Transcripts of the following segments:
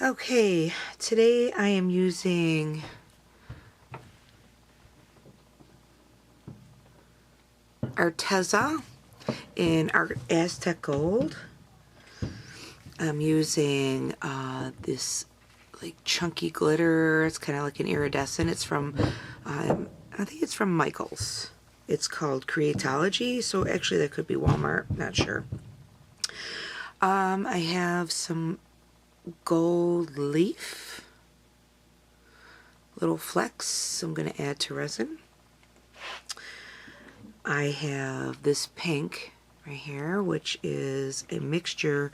Okay, today I am using Arteza in Aztec Gold. I'm using this like chunky glitter. It's kind of like an iridescent. It's from, I think it's from Michaels. It's called Creatology, so actually that could be Walmart, not sure. I have some gold leaf, little flecks I'm going to add to resin. I have this pink right here, which is a mixture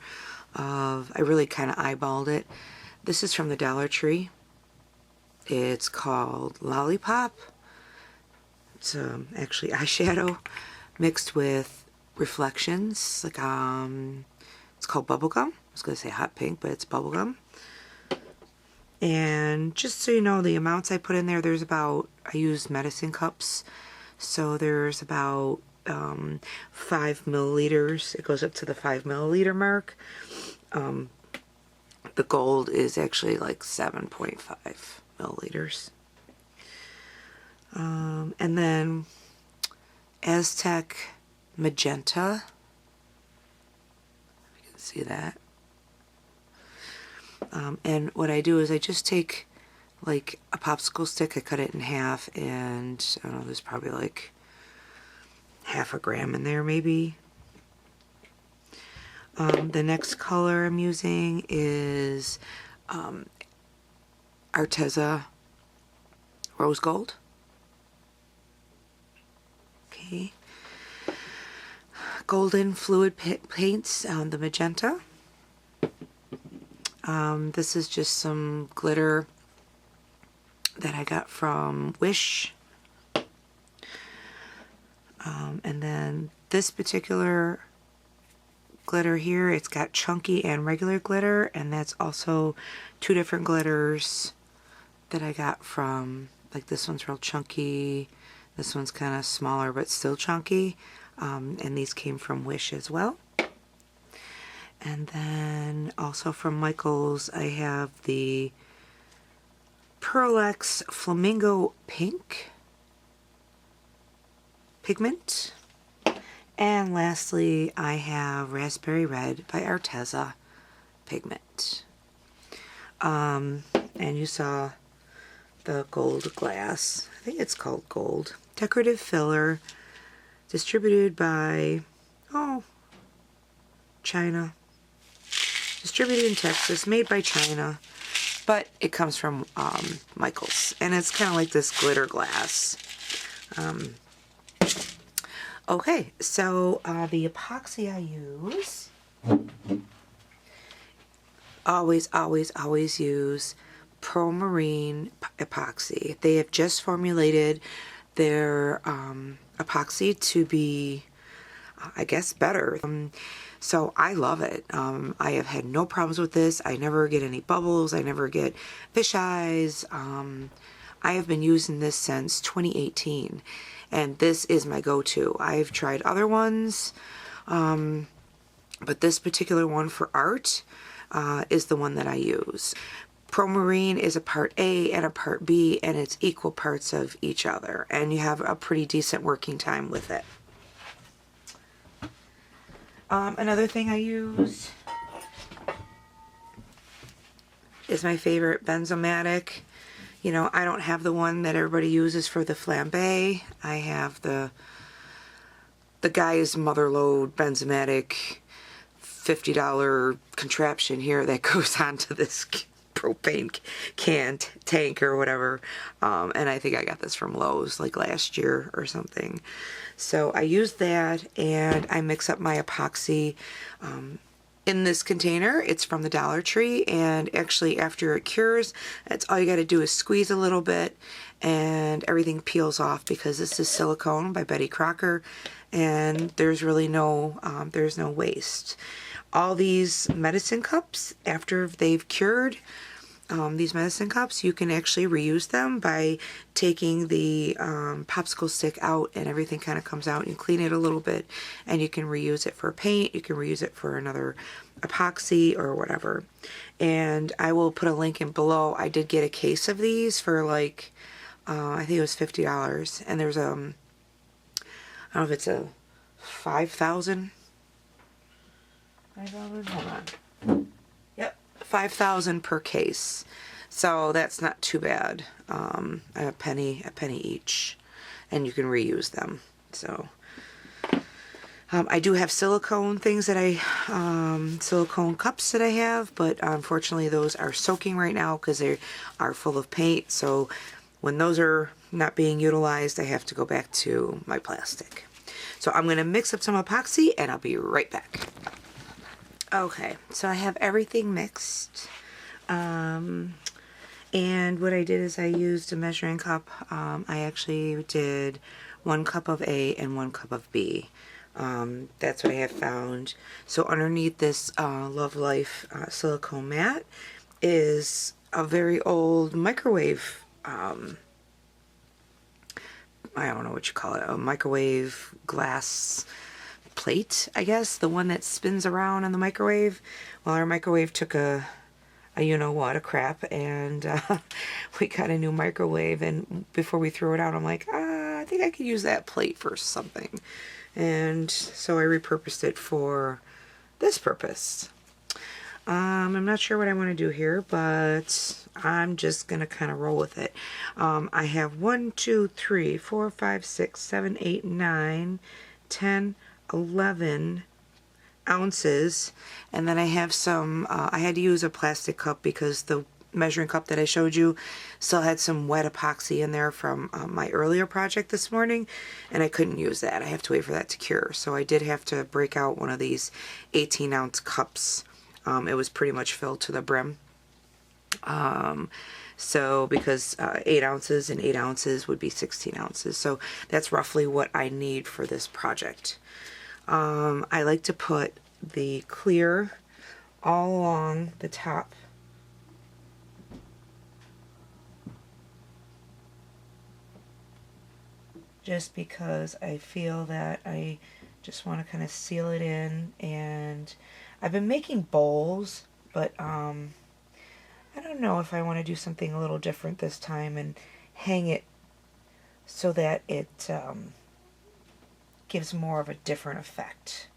of, I really kind of eyeballed it. This is from the Dollar Tree. It's called Lollipop. It's actually eyeshadow mixed with reflections. Like it's called bubblegum. I was going to say hot pink, but it's bubblegum. And just so you know, the amounts I put in there, there's about, I used medicine cups. So there's about 5 milliliters. It goes up to the 5 milliliter mark. The gold is actually like 7.5 milliliters. And then Aztec Magenta. You can see that. And what I do is I just take like a popsicle stick, I cut it in half, and I don't know, there's probably like half a gram in there maybe. The next color I'm using is Arteza Rose Gold. Okay. Golden Fluid Paints, the magenta. This is just some glitter that I got from Wish. And then this particular glitter here, it's got chunky and regular glitter, and that's also 2 different glitters that I got from, like this one's real chunky, this one's kind of smaller but still chunky, and these came from Wish as well. And then also from Michaels, I have the Pearl-X Flamingo Pink pigment. And lastly, I have Raspberry Red by Arteza pigment. And you saw the gold glass. I think it's called gold. Decorative filler, distributed by, China. Distributed in Texas, made by China. But it comes from Michaels, and it's kind of like this glitter glass. Okay, so the epoxy I use, always use Pro-Marine epoxy. They have just formulated their epoxy to be, I guess, better. So I love it. I have had no problems with this. I never get any bubbles. I never get fish eyes. I have been using this since 2018, and this is my go-to. I've tried other ones, but this particular one for art is the one that I use. Pro-Marine is a part A and a part B, and it's equal parts of each other, and you have a pretty decent working time with it. Another thing I use is my favorite Benzomatic. You know, I don't have the one that everybody uses for the flambe. I have the Guy's Motherload Benzomatic $50 contraption here that goes onto this propane tank or whatever. And I think I got this from Lowe's like last year or something. So I use that, and I mix up my epoxy in this container. It's from the Dollar Tree, and actually after it cures, that's all you got to do is squeeze a little bit and everything peels off, because this is silicone by Betty Crocker, and there's really no there's no waste. All these medicine cups, after they've cured, these medicine cups, you can actually reuse them by taking the popsicle stick out, and everything kind of comes out, and you clean it a little bit, and you can reuse it for paint, you can reuse it for another epoxy or whatever. And I will put a link in below. I did get a case of these for like I think it was $50, and there's I don't know if it's a 5,000. Hold on. Yep, 5,000 per case. So that's not too bad. A penny each, and you can reuse them. So I do have silicone things that silicone cups that I have, but unfortunately those are soaking right now because they are full of paint. So when those are not being utilized, I have to go back to my plastic. So I'm going to mix up some epoxy and I'll be right back. Okay, so I have everything mixed. And what I did is I used a measuring cup. I actually did 1 cup of A and 1 cup of B. That's what I have found. So underneath this Love Life silicone mat is a very old microwave, I don't know what you call it, a microwave glass plate, I guess, the one that spins around in the microwave. Well, our microwave took a you know what, a crap, and we got a new microwave, and before we threw it out, I'm like, I think I could use that plate for something. And so I repurposed it for this purpose. I'm not sure what I want to do here, but I'm just going to kind of roll with it. I have 1, 2, 3, 4, 5, 6, 7, 8, 9, 10, 11 ounces. And then I have some, I had to use a plastic cup because the measuring cup that I showed you still had some wet epoxy in there from my earlier project this morning, and I couldn't use that. I have to wait for that to cure. So I did have to break out one of these 18-ounce cups. It was pretty much filled to the brim. So because 8 ounces and 8 ounces would be 16 ounces. So that's roughly what I need for this project. I like to put the clear all along the top. Just because I feel that I just want to kind of seal it in. And I've been making bowls, but I don't know if I want to do something a little different this time and hang it so that it gives more of a different effect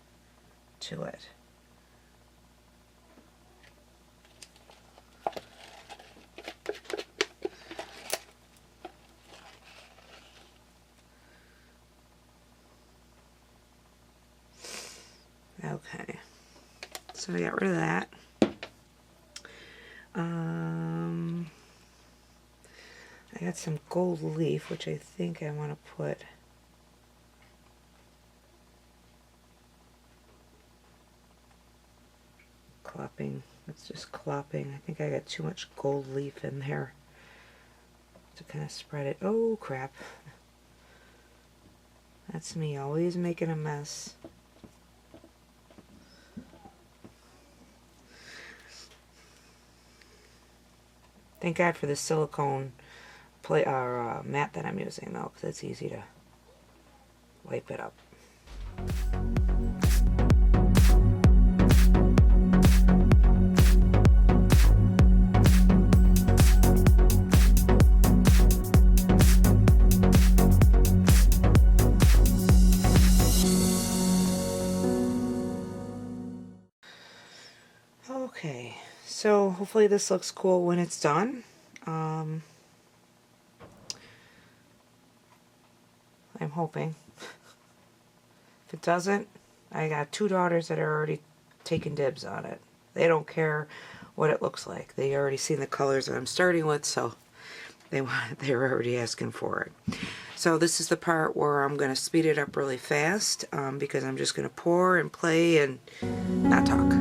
to it. Okay, so I got rid of that. I got some gold leaf, which I think I want to put clopping. It's just clopping. I think I got too much gold leaf in there to kind of spread it. Oh crap. That's me, always making a mess. Thank God for the silicone mat that I'm using though, because it's easy to wipe it up. Okay, so hopefully this looks cool when it's done. I'm hoping. If it doesn't, I got 2 daughters that are already taking dibs on it. They don't care what it looks like. They already seen the colors that I'm starting with, so they're already asking for it. So this is the part where I'm going to speed it up really fast because I'm just going to pour and play and not talk.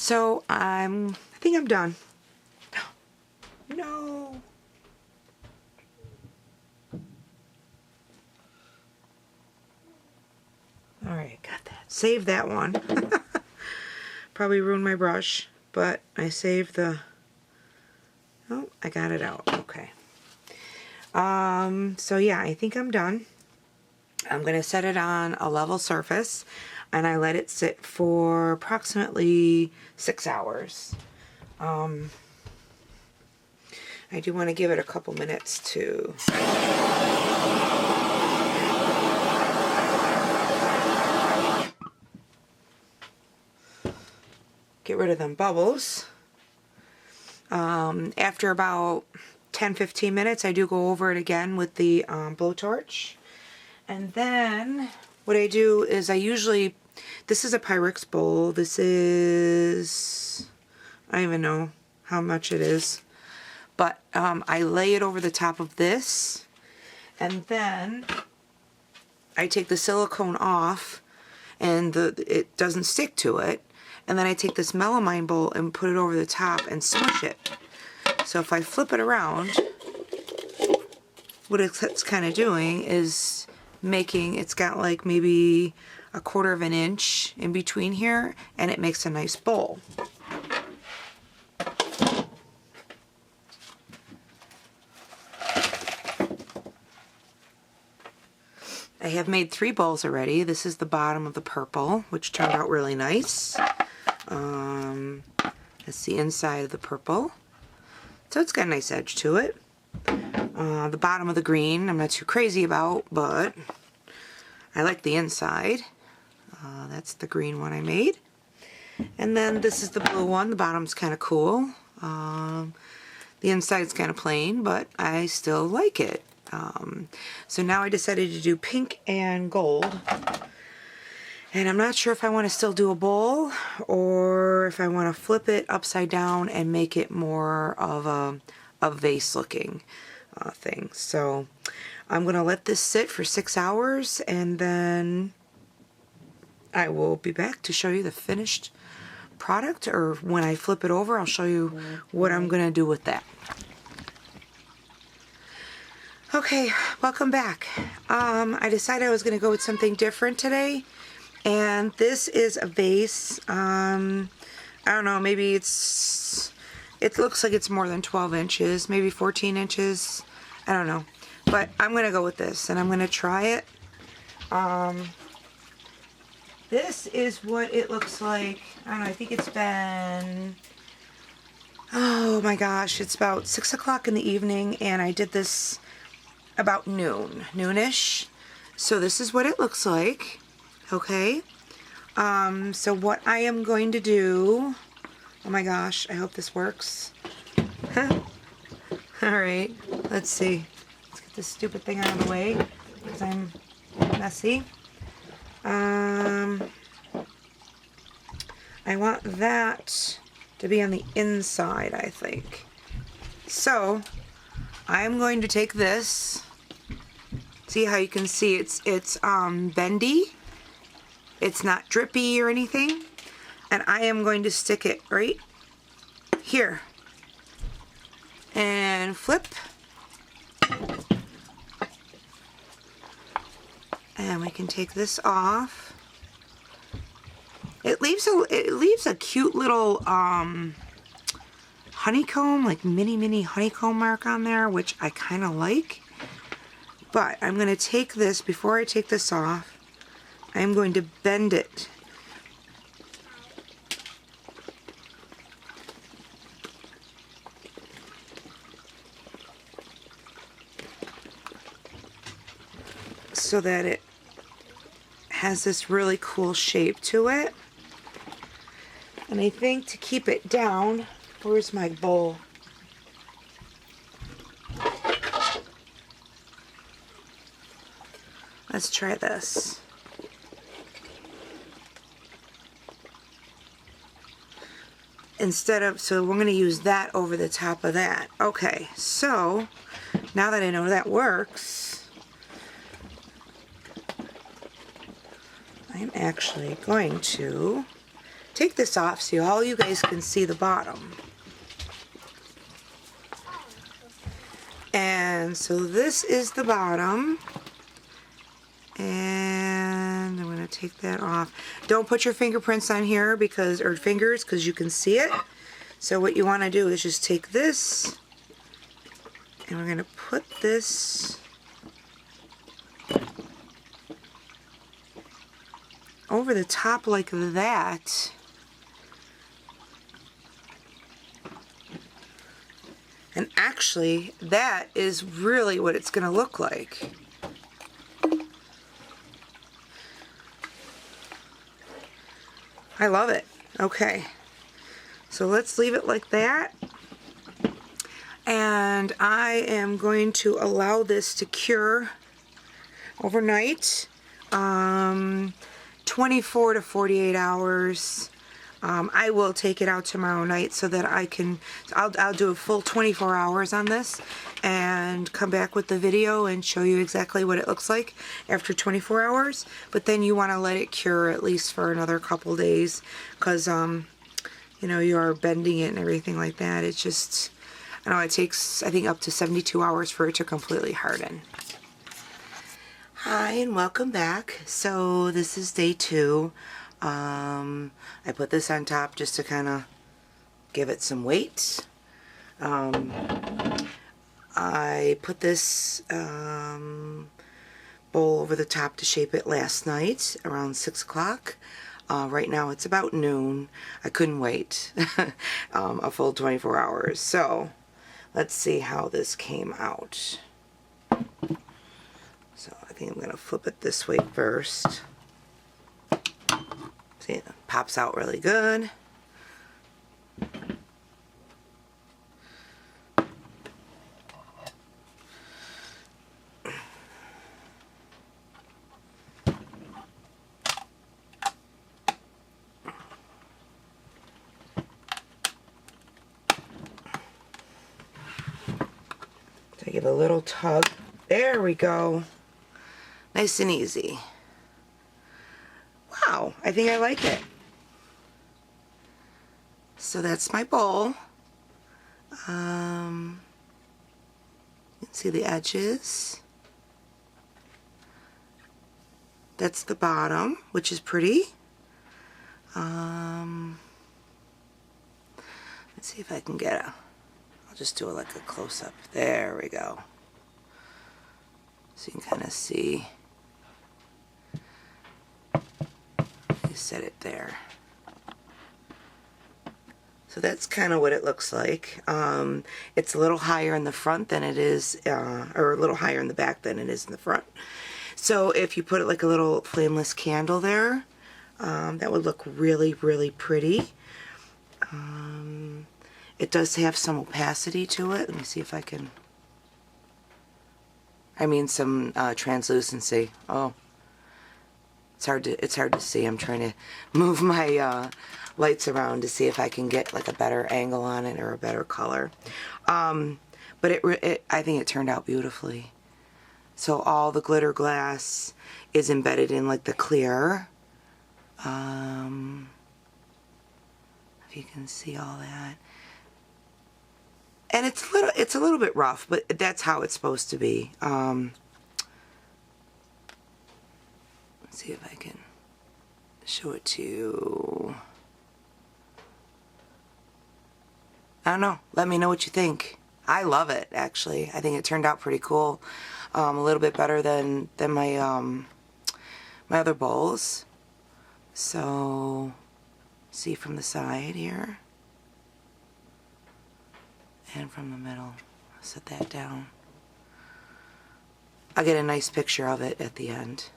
So I think I'm done. No. All right, got that. Save that one. Probably ruined my brush, but I saved the... Oh, I got it out. Okay. So yeah, I think I'm done. I'm going to set it on a level surface, and I let it sit for approximately 6 hours. I do want to give it a couple minutes to... get rid of them bubbles. After about 10-15 minutes, I do go over it again with the blowtorch. And then what I do is I usually, this is a Pyrex bowl. This is, I don't even know how much it is. But I lay it over the top of this. And then I take the silicone off, and it doesn't stick to it. And then I take this melamine bowl and put it over the top and smush it. So if I flip it around, what it's kind of doing is making, it's got like maybe 1/4 of an inch in between here, and it makes a nice bowl. I have made 3 bowls already. This is the bottom of the purple, which turned out really nice. That's the inside of the purple. So it's got a nice edge to it. The bottom of the green I'm not too crazy about, but I like the inside. That's the green one I made. And then this is the blue one. The bottom's kind of cool. The inside's kind of plain, but I still like it. So now I decided to do pink and gold. And I'm not sure if I want to still do a bowl or if I want to flip it upside down and make it more of a vase looking thing. So I'm going to let this sit for 6 hours, and then I will be back to show you the finished product, or when I flip it over I'll show you what I'm going to do with that. Okay, welcome back. I decided I was going to go with something different today. And this is a vase. I don't know, maybe it looks like it's more than 12 inches, maybe 14 inches. I don't know. But I'm going to go with this, and I'm going to try it. This is what it looks like. I don't know, I think it's been, oh my gosh, it's about 6 o'clock in the evening, and I did this about noonish. So this is what it looks like. Okay, so what I am going to do, oh my gosh, I hope this works. Alright, let's see. Let's get this stupid thing out of the way, because I'm messy. I want that to be on the inside, I think. So, I'm going to take this. See how you can see it's bendy. It's not drippy or anything. And I am going to stick it right here. And flip. And we can take this off. It leaves a cute little honeycomb, like mini honeycomb mark on there, which I kind of like. But I'm going to take this, before I take this off, I'm going to bend it. So that it has this really cool shape to it. And I think to keep it down, where's my bowl? Let's try this. So we're going to use that over the top of that. Okay, so now that I know that works, I'm actually going to take this off so all you guys can see the bottom. And so this is the bottom. And I'm going to take that off. Don't put your fingerprints on here because, or fingers, because you can see it. So what you want to do is just take this and we're going to put this over the top like that. And actually, that is really what it's going to look like. I love it. Okay. So let's leave it like that. And I am going to allow this to cure overnight. 24 to 48 hours. I will take it out tomorrow night so that I'll do a full 24 hours on this and come back with the video and show you exactly what it looks like after 24 hours. But then you want to let it cure at least for another couple days because, you know, you are bending it and everything like that. It's just, I don't know, it takes, I think, up to 72 hours for it to completely harden. Hi and welcome back. So this is day 2. I put this on top just to kind of give it some weight. I put this bowl over the top to shape it last night around 6 o'clock. Right now it's about noon. I couldn't wait a full 24 hours. So let's see how this came out. So I think I'm going to flip it this way first. See, it pops out really good. So give a little tug. There we go. Nice and easy. Wow, I think I like it. So that's my bowl. You can see the edges. That's the bottom, which is pretty. Let's see if I can get a, I'll just do it like a close-up. There we go. So you can kind of see. Set it there. So that's kind of what it looks like. It's a little higher in the front than it is, or a little higher in the back than it is in the front. So if you put it like a little flameless candle there, that would look really, really pretty. It does have some opacity to it. Let me see if I can, I mean some translucency. Oh. It's hard to see. I'm trying to move my lights around to see if I can get like a better angle on it or a better color. But I think it turned out beautifully. So all the glitter glass is embedded in like the clear. If you can see all that. And it's a little bit rough, but that's how it's supposed to be. See if I can show it to you. I don't know. Let me know what you think. I love it, actually. I think it turned out pretty cool. A little bit better than my my other bowls. So, see from the side here. And from the middle. I'll set that down. I'll get a nice picture of it at the end.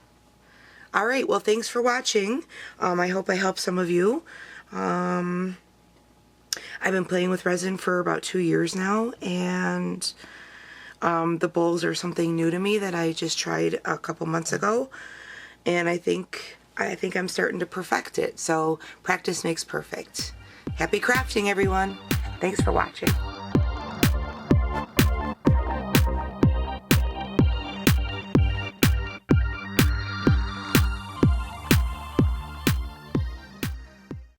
Alright, well thanks for watching. I hope I helped some of you. I've been playing with resin for about 2 years now, and the bowls are something new to me that I just tried a couple months ago, and I think I'm starting to perfect it. So practice makes perfect. Happy crafting, everyone. Thanks for watching.